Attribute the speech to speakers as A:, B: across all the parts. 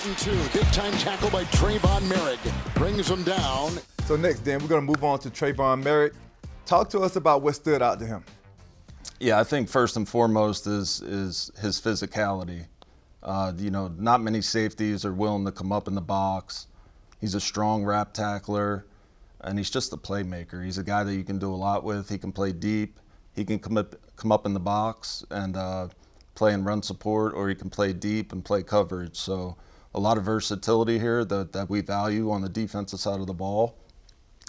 A: and 2. Big time tackle by Tre'von Moehrig. Brings him down.
B: So next, Dan, we're going to move on to Tre'von Moehrig. Talk to us about what stood out to him.
C: Yeah, I think first and foremost is his physicality. Not many safeties are willing to come up in the box. He's a strong wrap tackler, and he's just a playmaker. He's a guy that you can do a lot with. He can play deep. He can come up in the box and play and run support, or he can play deep and play coverage. So a lot of versatility here that we value on the defensive side of the ball.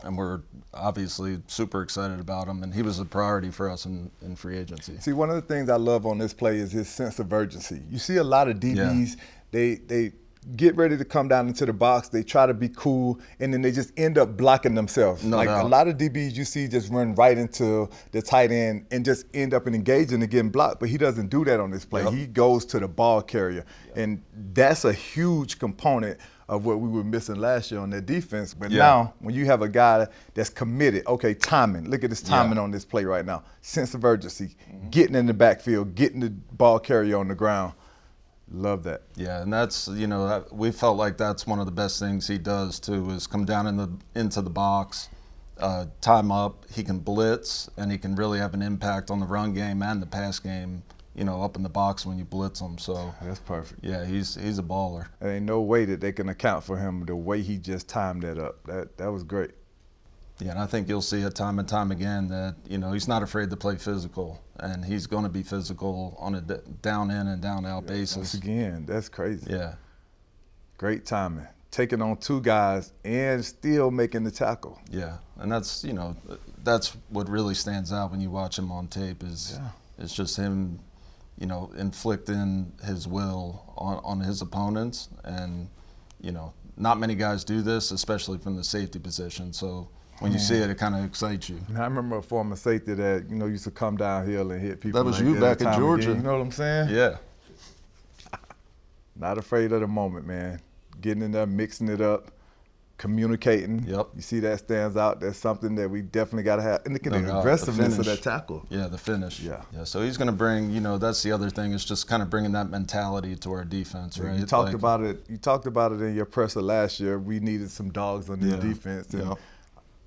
C: And we're obviously super excited about him, and he was a priority for us in free agency.
B: See, one of the things I love on this play is his sense of urgency. You see a lot of DBs, they get ready to come down into the box, they try to be cool, and then they just end up blocking themselves.
C: No
B: like
C: doubt.
B: A lot of DBs you see just run right into the tight end and just end up engaging and getting blocked, but he doesn't do that on this play.
C: Yep.
B: He goes to the ball carrier, and that's a huge component of what we were missing last year on their defense. But now, when you have a guy that's committed, okay, timing, look at his timing on this play right now. Sense of urgency, getting in the backfield, getting the ball carrier on the ground. Love that.
C: Yeah, and that's, we felt like that's one of the best things he does too, is come down into the box, time up. He can blitz, and he can really have an impact on the run game and the pass game, up in the box when you blitz him. So
B: That's perfect.
C: yeah, he's a baller.
B: There ain't no way that they can account for him the way he just timed that up. That was great.
C: Yeah, and I think you'll see it time and time again that, he's not afraid to play physical, and he's going to be physical on a down in and down out basis.
B: Once again, that's crazy.
C: Yeah.
B: Great timing. Taking on two guys and still making the tackle.
C: Yeah, and that's what really stands out when you watch him on tape is it's just him, inflicting his will on his opponents, and not many guys do this, especially from the safety position. So when you see it, it kind of excites you.
B: I remember a former safety that used to come downhill and hit people.
C: That was
B: like
C: you back in
B: time
C: Georgia.
B: again. You know what I'm saying?
C: Yeah.
B: Not afraid of the moment, man. Getting in there, mixing it up, communicating.
C: Yep.
B: You see that stands out. That's something that we definitely got to have. And look at
C: No
B: the
C: doubt.
B: aggressiveness
C: The
B: of
C: finish.
B: that tackle.
C: Yeah, the finish.
B: Yeah.
C: So he's going to bring, that's the other thing, is just kind of bringing that mentality to our defense, right?
B: You talked about it. You talked about it in your presser last year. We needed some dogs on this defense. And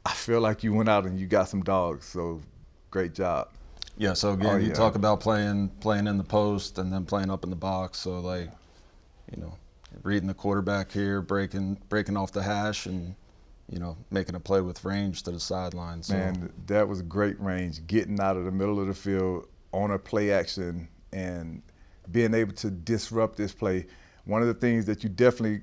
B: I feel like you went out and you got some dogs. So great job.
C: Yeah. So again, you talk about playing in the post and then playing up in the box. So reading the quarterback here, breaking off the hash, and making a play with range to the sideline. So.
B: Man, that was great range, getting out of the middle of the field on a play action and being able to disrupt this play. One of the things that you definitely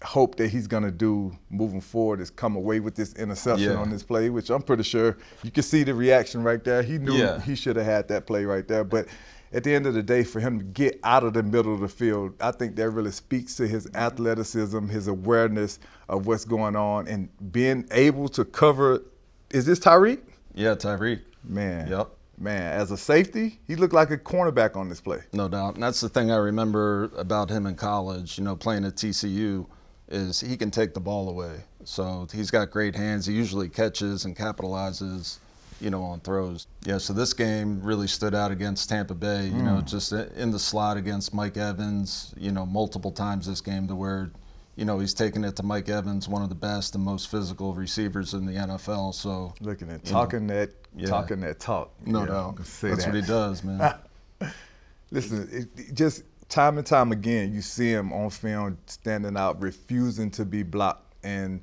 B: hope that he's going to do moving forward is come away with this interception on this play, which I'm pretty sure you can see the reaction right there. He knew he should have had that play right there. But at the end of the day, for him to get out of the middle of the field, I think that really speaks to his athleticism, his awareness of what's going on, and being able to cover. Is this Tyreek?
C: Yeah, Tyreek.
B: Man.
C: Yep.
B: Man, as a safety, he looked like a cornerback on this play.
C: No doubt. And that's the thing I remember about him in college, playing at TCU, is he can take the ball away. So he's got great hands. He usually catches and capitalizes, on throws. Yeah, so this game really stood out against Tampa Bay, just in the slot against Mike Evans, multiple times this game to where, he's taking it to Mike Evans, one of the best and most physical receivers in the NFL. So
B: looking at talking that talk.
C: No doubt. That's what he does, man.
B: Listen, just time and time again, you see him on film standing out, refusing to be blocked, and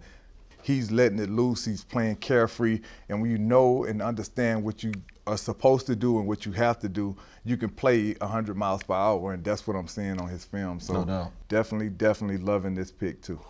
B: he's letting it loose. He's playing carefree, and when you know and understand what you are supposed to do and what you have to do, you can play 100 miles per hour, and that's what I'm seeing on his film. So
C: no doubt.
B: definitely loving this pick too.